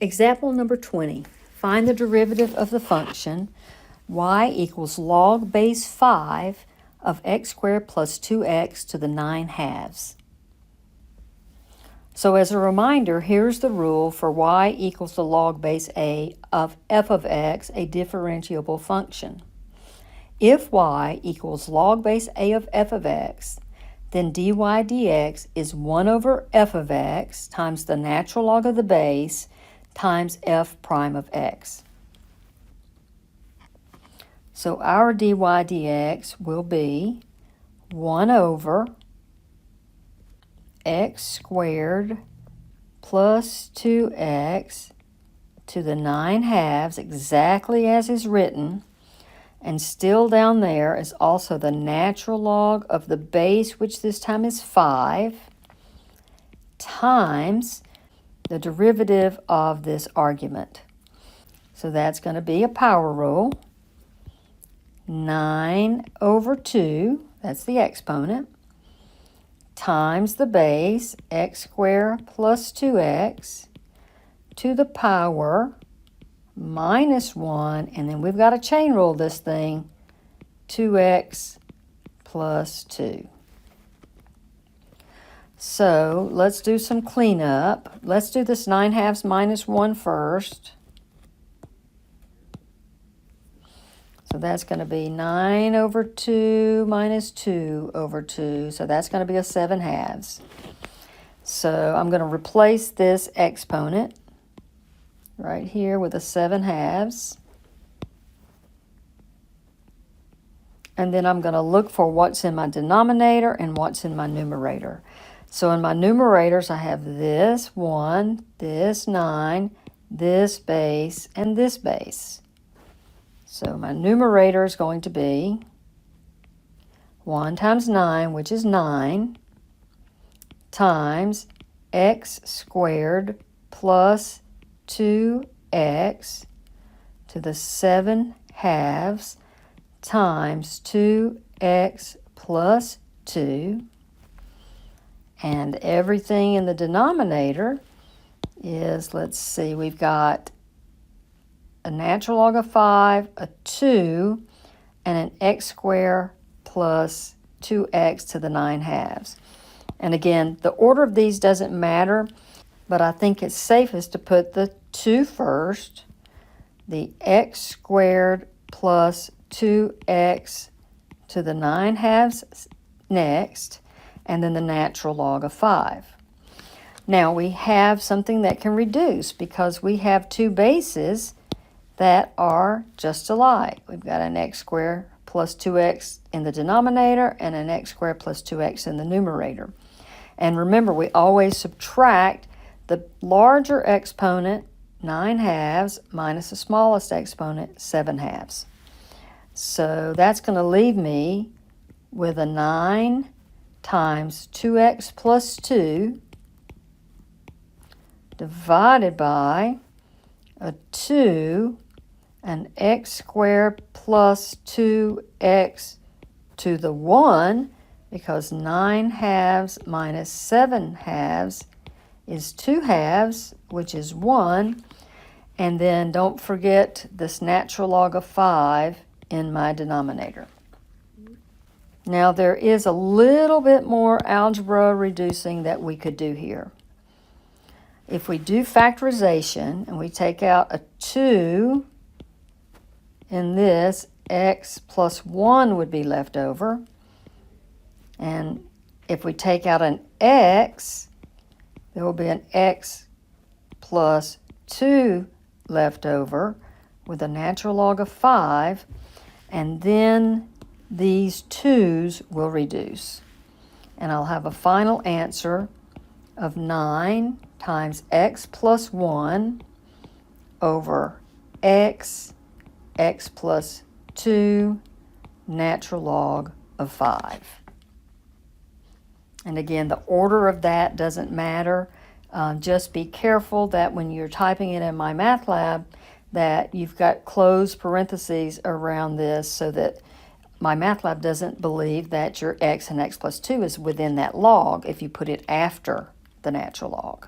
Example number 20. Find the derivative of the function y equals log base 5 of x squared plus 2x to the 9/2. So as a reminder, here's the rule for y equals the log base a of f of x, a differentiable function. If y equals log base a of f of x, then dy dx is 1 over f of x times the natural log of the base times f prime of x. So our dy dx will be 1 over x squared plus 2x to the 9/2, exactly as is written. And still down there is also the natural log of the base, which this time is 5, times the derivative of this argument. So that's going to be a power rule. 9 over 2, that's the exponent, times the base, x squared plus 2x, to the power minus 1, and then we've got to chain rule this thing, 2x plus 2. So let's do some cleanup. Let's do this 9/2 minus 1 first. So that's going to be 9 over 2 minus 2 over 2. So that's going to be a 7/2. So I'm going to replace this exponent right here with a 7/2. And then I'm going to look for what's in my denominator and what's in my numerator. So in my numerators, I have this 1, this 9, this base, and this base. So my numerator is going to be 1 times 9, which is 9, times x squared plus 2x to the 7/2 times 2x plus 2. And everything in the denominator is, let's see, we've got a natural log of 5, a 2, and an x squared plus 2x to the 9/2. And again, the order of these doesn't matter, but I think it's safest to put the 2 first, the x squared plus 2x to the 9/2 next, and then the natural log of 5. Now we have something that can reduce because we have two bases that are just alike. We've got an x squared plus 2x in the denominator and an x squared plus 2x in the numerator. And remember, we always subtract the larger exponent, 9/2, minus the smallest exponent, 7/2. So that's going to leave me with a 9 times 2x plus 2 divided by a 2, an x squared plus 2x to the 1, because 9/2 minus 7/2 is 2/2, which is 1. And then don't forget this natural log of 5 in my denominator. Now there is a little bit more algebra reducing that we could do here. If we do factorization and we take out a 2 in this, x plus 1 would be left over. And if we take out an x, there will be an x plus 2 left over with a natural log of 5. And then these 2's will reduce. And I'll have a final answer of 9 times x plus 1 over x plus 2, natural log of 5. And again, the order of that doesn't matter. Just be careful that when you're typing it in MyMathLab that you've got closed parentheses around this so that MyMathLab doesn't believe that your x and x plus 2 is within that log if you put it after the natural log.